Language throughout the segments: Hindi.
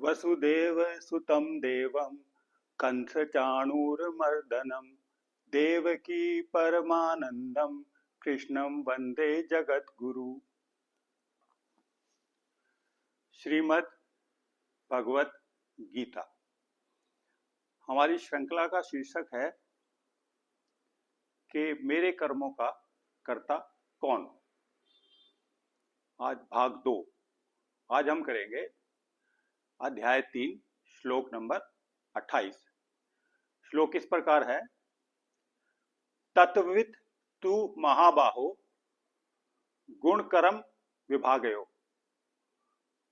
वसुदेव सुतं देवं कंसचाणूरमर्दनं देवकी परमानंदं कृष्णं वंदे जगद्गुरु। श्रीमद् भगवत गीता। हमारी श्रृंखला का शीर्षक है कि मेरे कर्मों का कर्ता कौन। आज भाग 2। आज हम करेंगे अध्याय 3 श्लोक नंबर 28। श्लोक इस प्रकार है, तत्वित् तु महाबाहो गुण कर्म विभागयो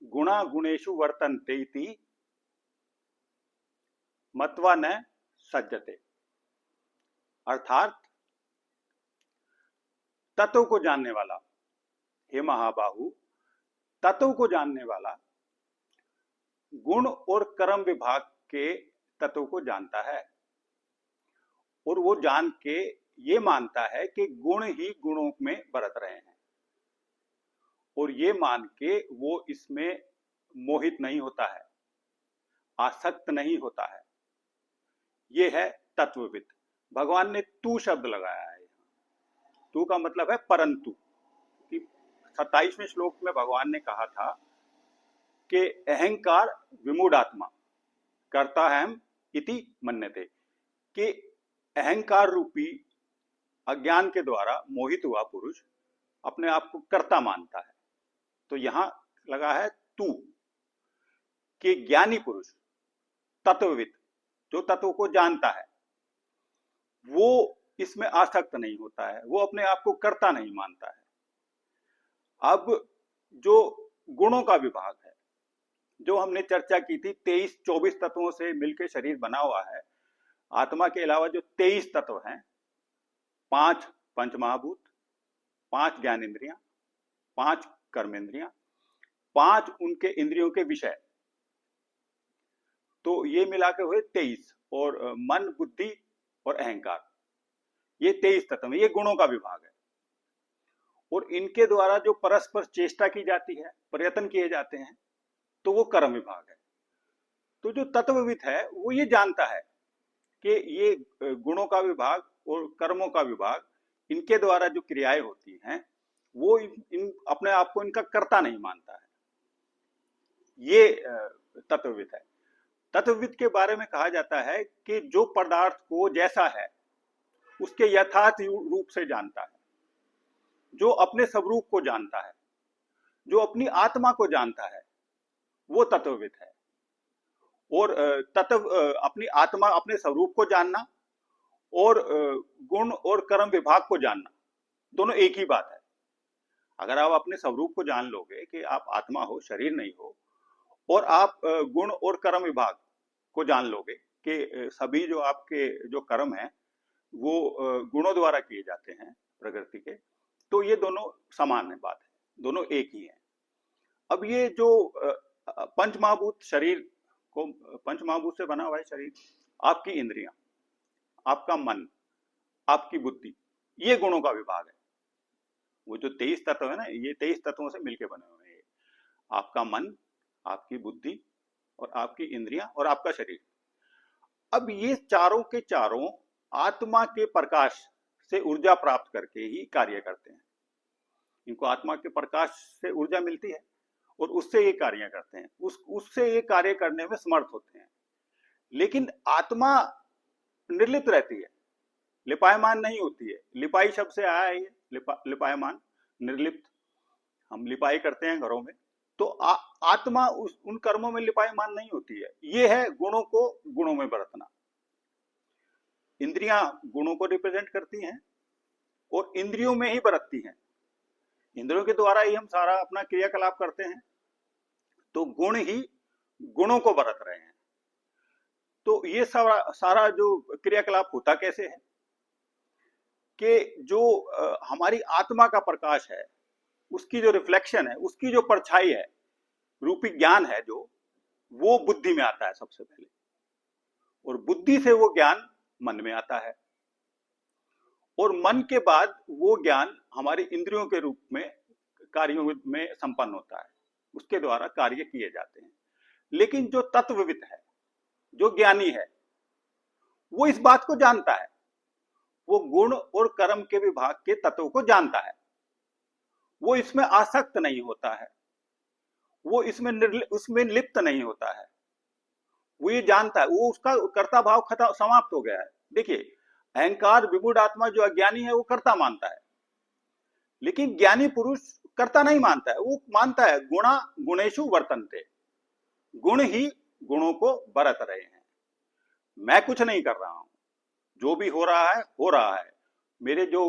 गुणा गुणेषु वर्तन्ते इति मत्वा न सज्जते। अर्थात तत्व को जानने वाला, हे महाबाहु, तत्व को जानने वाला गुण और कर्म विभाग के तत्व को जानता है और वो जान के ये मानता है कि गुण ही गुणों में बरत रहे हैं और ये मान के वो इसमें मोहित नहीं होता है, आसक्त नहीं होता है। ये है तत्वविद। भगवान ने तू शब्द लगाया है। तू का मतलब है परंतु। 27वें श्लोक में भगवान ने कहा था कि अहंकार विमूढ़ात्मा कर्ता हम इति मन्यते, कि अहंकार रूपी अज्ञान के द्वारा मोहित हुआ पुरुष अपने आप को कर्ता मानता है। तो यहां लगा है तू, कि ज्ञानी पुरुष तत्वविद जो तत्व को जानता है वो इसमें आसक्त नहीं होता है, वो अपने आप को कर्ता नहीं मानता है। अब जो गुणों का विभाग है, जो हमने चर्चा की थी, 23-24 तत्वों से मिलकर शरीर बना हुआ है। आत्मा के अलावा जो 23 तत्व हैं, 5 पंचमहाभूत, 5 ज्ञानेंद्रियां, 5 कर्मेंद्रियां, 5 उनके इंद्रियों के विषय, तो ये मिलाकर हुए 23। और मन, बुद्धि और अहंकार, ये 23 तत्व हैं। ये गुणों का विभाग है और इनके द्वारा जो परस्पर चेष्टा की जाती है, प्रयत्न किए जाते हैं, तो वो कर्म विभाग है। तो जो तत्वविद है वो ये जानता है कि ये गुणों का विभाग और कर्मों का विभाग, इनके द्वारा जो क्रियाएं होती हैं वो इन अपने आप को इनका कर्ता नहीं मानता है। ये तत्वविद है। तत्वविद के बारे में कहा जाता है कि जो पदार्थ को जैसा है उसके यथार्थ रूप से जानता है, जो अपने स्वरूप को जानता है, जो अपनी आत्मा को जानता है, वो तत्वविद है। और अपनी आत्मा, अपने स्वरूप को जानना और गुण और कर्म विभाग को जानना, दोनों एक ही बात है। अगर आप अपने स्वरूप को जान लोगे कि आप आत्मा हो, शरीर नहीं हो, और आप गुण और कर्म विभाग को जान लोगे कि सभी जो आपके जो कर्म हैं वो गुणों द्वारा किए जाते हैं प्रकृति के, तो ये दोनों समान है, बात है, दोनों एक ही है। अब ये जो पंचमहाभूत शरीर को, पंचमहाभूत से बना हुआ है शरीर, आपकी इंद्रियां, आपका मन, आपकी बुद्धि, ये गुणों का विभाग है। वो जो 23 तत्व है ना, ये 23 तत्वों से मिलकर बने हुए हैं। आपका मन, आपकी बुद्धि और आपकी इंद्रियां और आपका शरीर। अब ये चारों के चारों आत्मा के प्रकाश से ऊर्जा प्राप्त करके ही कार्य करते हैं। इनको आत्मा के प्रकाश से ऊर्जा मिलती है और उससे ये कार्य करते हैं, उससे ये कार्य करने में समर्थ होते हैं। लेकिन आत्मा निर्लिप्त रहती है, लिपायमान नहीं होती है। लिपाई शब्द से आया है ये, लिपायमान, निर्लिप्त। हम लिपाई करते हैं घरों में, तो आत्मा उन कर्मों में लिपायमान नहीं होती है। ये है गुणों को गुणों में बरतना। इंद्रियां गुणों को रिप्रेजेंट करती हैं और इंद्रियों में ही बरतती हैं। इंद्रियों के द्वारा ही हम सारा अपना क्रियाकलाप करते हैं, तो गुण ही गुणों को बरत रहे हैं। तो ये सारा जो क्रियाकलाप होता कैसे है कि जो हमारी आत्मा का प्रकाश है, उसकी जो रिफ्लेक्शन है, उसकी जो परछाई है, रूपी ज्ञान है, जो वो बुद्धि में आता है सबसे पहले, और बुद्धि से वो ज्ञान मन में आता है, और मन के बाद वो ज्ञान हमारी इंद्रियों के रूप में कार्यों में संपन्न होता है, उसके द्वारा कार्य किए जाते हैं। लेकिन जो तत्वविद है, जो ज्ञानी है, वो इस बात को जानता है, वो गुण और कर्म के विभाग के तत्व को जानता है, वो इसमें आसक्त नहीं होता है, वो उसमें लिप्त नहीं होता है, वो ये जानता है, वो उसका कर्ता भाव खत्म समाप्त हो गया है। देखिए, अहंकार विमूढ़ आत्मा जो अज्ञानी है वो कर्ता मानता है, लेकिन ज्ञानी पुरुष कर्ता नहीं मानता है, वो मानता है गुणा गुणेशु वर्तन्ते, गुण ही गुणों को बरत रहे हैं, मैं कुछ नहीं कर रहा हूं, जो भी हो रहा है हो रहा है। मेरे जो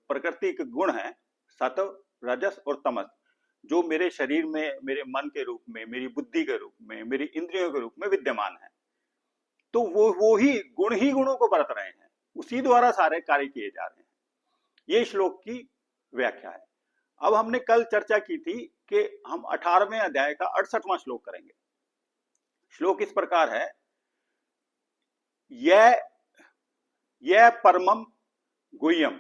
प्रकृति के गुण हैं, सत्व रजस और तमस, जो मेरे शरीर में, मेरे मन के रूप में, मेरी बुद्धि के रूप में, मेरी इंद्रियों के रूप में विद्यमान है, तो वो ही गुणों को बरत रहे हैं, उसी द्वारा सारे कार्य किए जा रहे हैं। ये श्लोक की व्याख्या है। अब हमने कल चर्चा की थी कि हम 18वें अध्याय का 68वां श्लोक करेंगे। श्लोक इस प्रकार है, यह परमम गुह्यम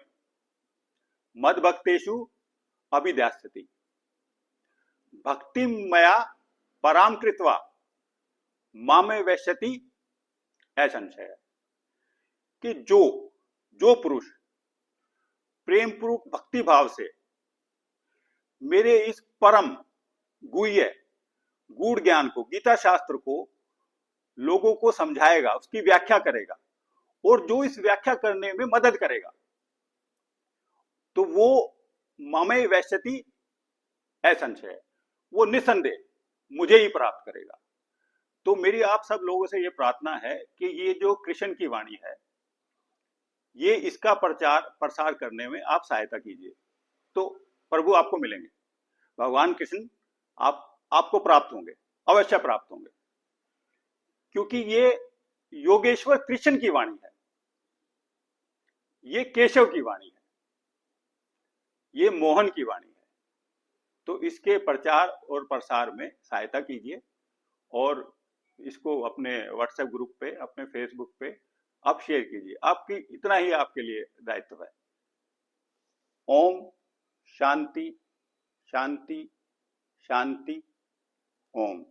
मद्भक्तेषु अभिध्यास्यति भक्ति मया पराम कृत्वा मामे वैश्यति असंशय, कि जो पुरुष प्रेम पूर्वक भक्ति भाव से मेरे इस परम गुह्य गूढ़ ज्ञान को, गीता शास्त्र को लोगों को समझाएगा, उसकी व्याख्या करेगा, और जो इस व्याख्या करने में मदद करेगा, तो वो ममे वैश्यति असंशय, वो निसंदेह मुझे ही प्राप्त करेगा। तो मेरी आप सब लोगों से ये प्रार्थना है कि ये जो कृष्ण की वाणी है, ये इसका प्रचार प्रसार करने में आप सहायता कीजिए, तो प्रभु आपको मिलेंगे, भगवान कृष्ण आपको प्राप्त होंगे, अवश्य प्राप्त होंगे, क्योंकि ये योगेश्वर कृष्ण की वाणी है, ये केशव की वाणी है, ये मोहन की वाणी है। तो इसके प्रचार और प्रसार में सहायता कीजिए, और इसको अपने व्हाट्सएप ग्रुप पे, अपने फेसबुक पे आप शेयर कीजिए। आपकी इतना ही आपके लिए दायित्व है। ओम शांति शांति शांति ओम।